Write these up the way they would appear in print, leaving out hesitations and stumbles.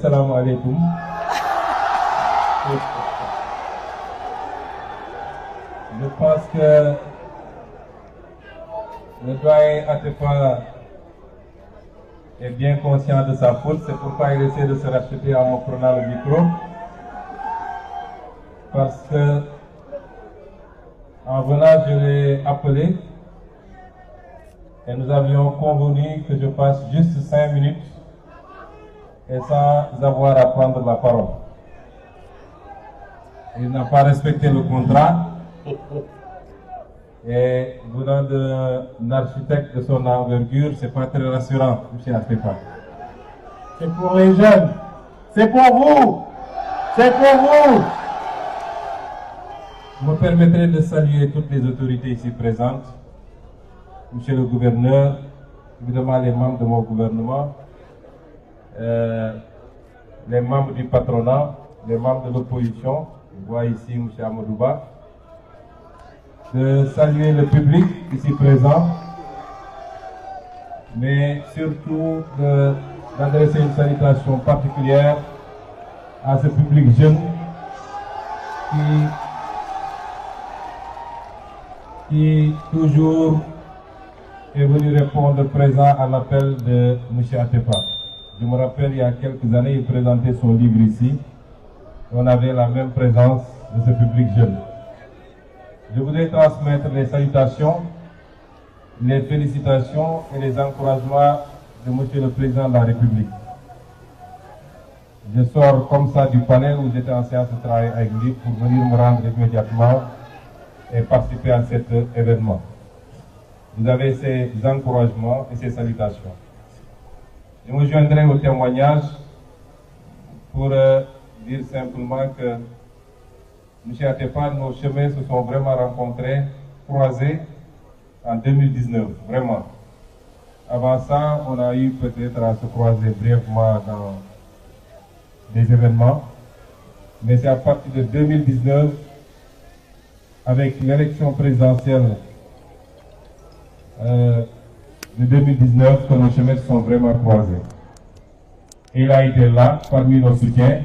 Assalamu alaikum. Je pense que le doyen Atepa est bien conscient de sa faute, c'est pourquoi il essaie de se racheter en me prenant le micro. Parce que en venant, je l'ai appelé et nous avions convenu que je passe juste 5 minutes et sans avoir à prendre la parole. Il n'a pas respecté le contrat et venant d'un architecte de son envergure, c'est pas très rassurant, M. Atepa. C'est pour les jeunes, c'est pour vous, c'est pour vous. Je me permettrai de saluer toutes les autorités ici présentes, Monsieur le gouverneur, évidemment les membres de mon gouvernement, les membres du patronat, les membres de l'opposition, je vois ici M. Amadouba, de saluer le public ici présent, mais surtout d'adresser une salutation particulière à ce public jeune qui toujours est venu répondre présent à l'appel de M. Atepa. Je me rappelle, il y a quelques années, il présentait son livre ici. On avait la même présence de ce public jeune. Je voudrais transmettre les salutations, les félicitations et les encouragements de M. le Président de la République. Je sors comme ça du panel où j'étais en séance de travail avec lui pour venir me rendre immédiatement et participer à cet événement. Vous avez ces encouragements et ces salutations. Je me joindrai au témoignage pour dire simplement que M. Atepa, nos chemins se sont vraiment rencontrés, croisés en 2019, vraiment. Avant ça, on a eu peut-être à se croiser brièvement dans des événements, mais c'est à partir de 2019, avec l'élection présidentielle de 2019, que nos chemins se sont vraiment croisés. Et il a été là, parmi nos soutiens,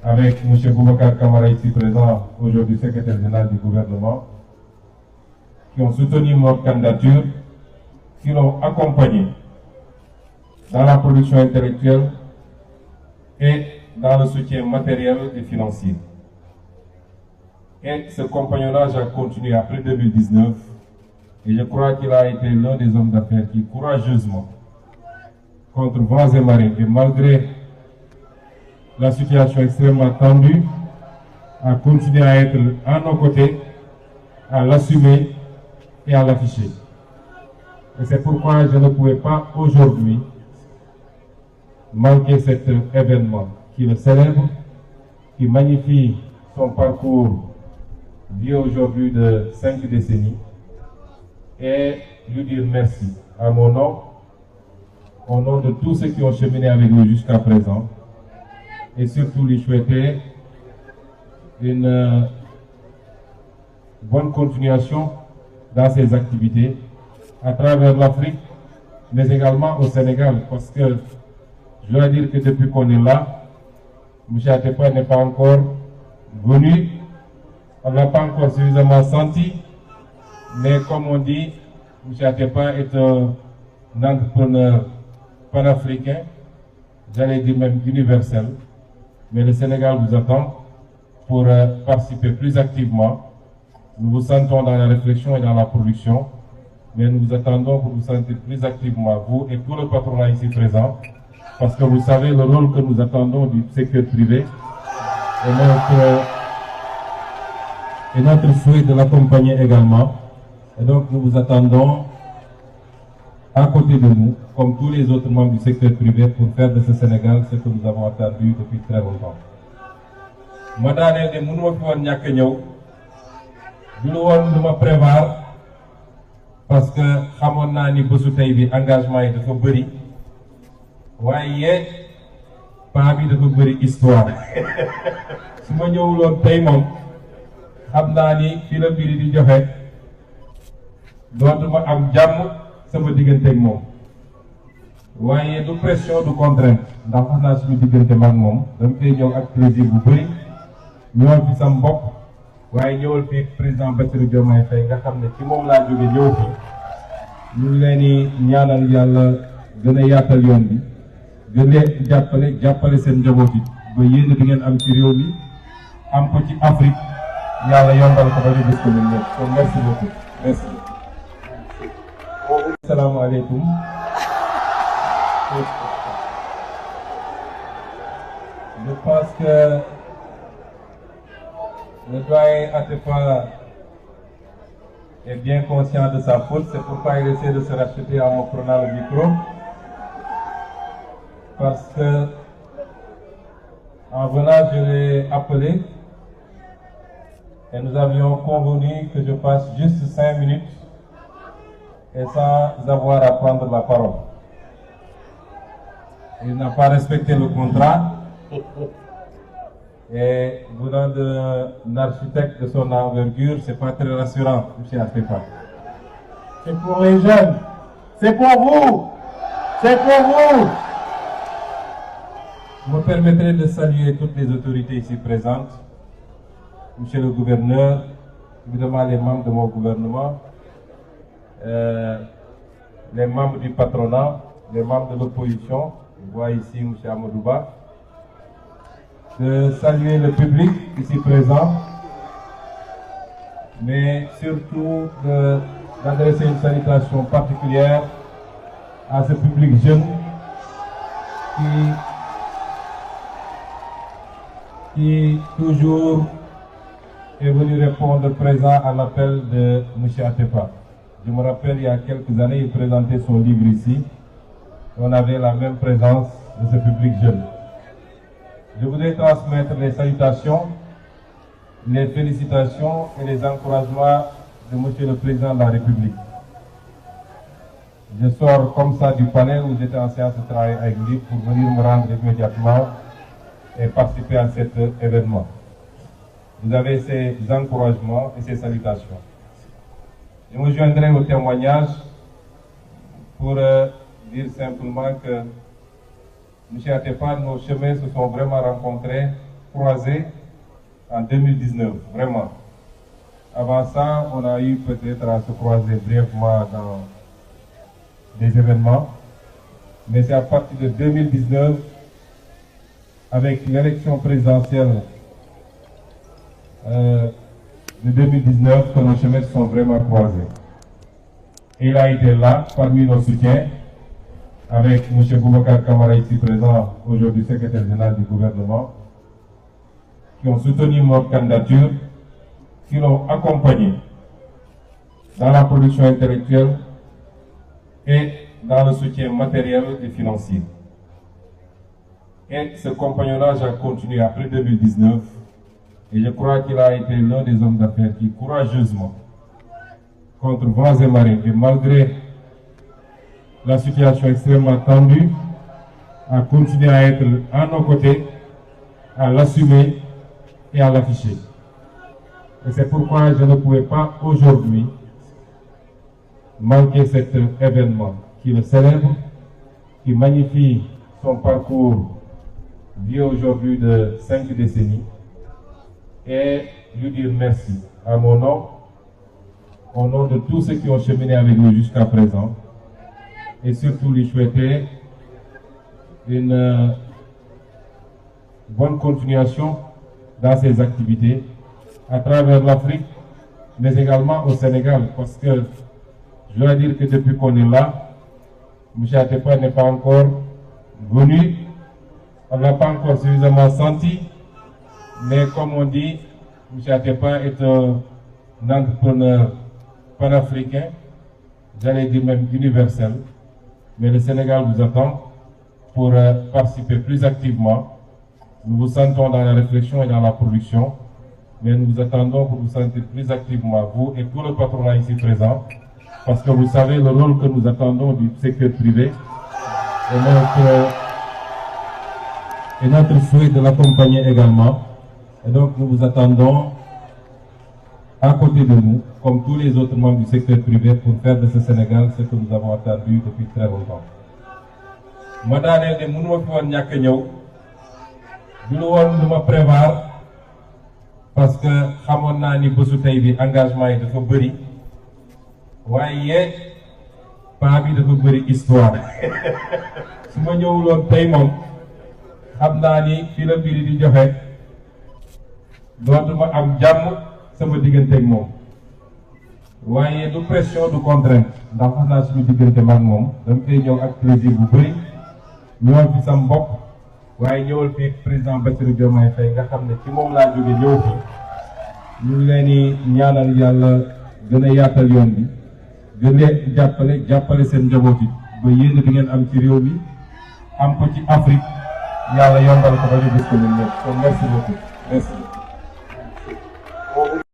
avec M. Boubacar Kamara ici présent, aujourd'hui secrétaire général du gouvernement, qui ont soutenu notre candidature, qui l'ont accompagné dans la production intellectuelle et dans le soutien matériel et financier. Et ce compagnonnage a continué après 2019 et je crois qu'il a été l'un des hommes d'affaires qui, courageusement, contre vents et marées, et malgré la situation extrêmement tendue, a continué à être à nos côtés, à l'assumer et à l'afficher. Et c'est pourquoi je ne pouvais pas aujourd'hui manquer cet événement qui le célèbre, qui magnifie son parcours vieux aujourd'hui de 5 décennies, et lui dire merci à mon nom, au nom de tous ceux qui ont cheminé avec nous jusqu'à présent, et surtout lui souhaiter une bonne continuation dans ses activités à travers l'Afrique, mais également au Sénégal, parce que je dois dire que depuis qu'on est là, M. Atepa n'est pas encore venu, on ne l'a pas encore suffisamment senti, mais comme on dit, M. Atepa est un entrepreneur panafricain, j'allais dire même universel, mais le Sénégal vous attend pour participer plus activement. Nous vous sentons dans la réflexion et dans la production, mais nous vous attendons pour vous sentir plus activement, vous et tout le patronat ici présent, parce que vous savez le rôle que nous attendons du secteur privé et notre souhait de l'accompagner également. Et donc nous vous attendons à côté de nous, comme tous les autres membres du secteur privé, pour faire de ce Sénégal ce que nous avons attendu depuis très longtemps. Madame, je ne peux pas dire que je ne prévoir parce que je sais que l'engagement est de faire. Waaye paa bi dafa bëri histoire su ma ñëwuloon tey moom xam naa ni fii la mbiri di joxe dootuma am jàmm sama digganteeg moom waaye du pression du contrainte ndax wax naa suñu diggante mag moom dama koy ñëw ak plaisir bu bëri ñëwal fi sam bopp waaye ñëwal fi président Bassirou Diomaye Faye nga xam ne ci moom laa jóge ñëw fi ñu ngi leen di ñaanal yàlla gën a yaatal yoon bi gën leen jàppale seen njaboot yi ba yéen di ngeen am ci réew mi am ko ci Afrique yàlla yombal ko ba ñu gis ko ñun ñëpp kon merci beaucoup merci. Asalaamaaleykum. Je pense que le doyen Atepa est bien conscient de sa faute, c'est pourquoi il essaie de se racheter en me prenant le micro. Parce que en venant, je l'ai appelé et nous avions convenu que je passe juste 5 minutes et sans avoir à prendre la parole. Il n'a pas respecté le contrat et venant d'un architecte de son envergure, c'est pas très rassurant, M. Atepa. C'est pour les jeunes, c'est pour vous, c'est pour vous. Vous me permettrez de saluer toutes les autorités ici présentes, Monsieur le gouverneur, évidemment les membres de mon gouvernement, les membres du patronat, les membres de l'opposition, je vois ici M. Amadouba, de saluer le public ici présent, mais surtout d'adresser une salutation particulière à ce public jeune qui toujours est venu répondre présent à l'appel de M. Atepa. Je me rappelle, il y a quelques années, il présentait son livre ici. On avait la même présence de ce public jeune. Je voudrais transmettre les salutations, les félicitations et les encouragements de M. le Président de la République. Je sors comme ça du palais où j'étais en séance de travail avec lui pour venir me rendre immédiatement et participer à cet événement. Vous avez ces encouragements et ces salutations. Je me joindrai au témoignage pour dire simplement que M. Atepa, nos chemins se sont vraiment rencontrés, croisés en 2019, vraiment. Avant ça, on a eu peut-être à se croiser brièvement dans des événements, mais c'est à partir de 2019, avec l'élection présidentielle de 2019, que nos chemins sont vraiment croisés. Et il a été là, parmi nos soutiens, avec M. Boubacar Kamara ici présent, aujourd'hui secrétaire général du gouvernement, qui ont soutenu notre candidature, qui l'ont accompagné dans la production intellectuelle et dans le soutien matériel et financier. Et ce compagnonnage a continué après 2019 et je crois qu'il a été l'un des hommes d'affaires qui, courageusement, contre vents et marées, et malgré la situation extrêmement tendue, a continué à être à nos côtés, à l'assumer et à l'afficher. Et c'est pourquoi je ne pouvais pas aujourd'hui manquer cet événement qui le célèbre, qui magnifie son parcours vieux aujourd'hui de 5 décennies, et lui dire merci à mon nom, au nom de tous ceux qui ont cheminé avec nous jusqu'à présent, et surtout lui souhaiter une bonne continuation dans ses activités à travers l'Afrique, mais également au Sénégal, parce que je dois dire que depuis qu'on est là, M. Atepa n'est pas encore venu, on ne l'a pas encore suffisamment senti, mais comme on dit, M. Atepa est un entrepreneur panafricain, j'allais dire même universel, mais le Sénégal vous attend pour participer plus activement. Nous vous sentons dans la réflexion et dans la production, mais nous vous attendons pour vous sentir plus activement, vous et tout le patronat ici présent, parce que vous savez le rôle que nous attendons du secteur privé et notre souhait de l'accompagner également. Et donc nous vous attendons à côté de nous, comme tous les autres membres du secteur privé, pour faire de ce Sénégal ce que nous avons attendu depuis très longtemps. ma daaneel ne mënuma fi woon ñàkk ñëw du lu woon lu ma prévoir parce que xamoon naa ni bésu tey bi engagement yi dafa bëri waaye paa bi dafa bëri histoire su ma ñëwuloon tey moom xam naa ni fii la mbiri di joxe dootuma am jàmm sama digganteeg moom waaye du pression du contrainte ndax wax naa suñu diggante maag moom dama koy ñëw ak plaisir bu bëri ñëwal fi sam bopp waaye ñëwal fi président Bassirou Diomaye Faye nga xam ne ci moom laa jóge ñëw fi ñu ngi leen di ñaanal yàlla gën a yaatal yoon bi gën a jàppale seen njaboot yi ba yéen di ngeen am ci réew mi am ko ci Afrique yàlla yombal ko ba ñu gis ko ñun ñëpp kon merci beaucoup merci.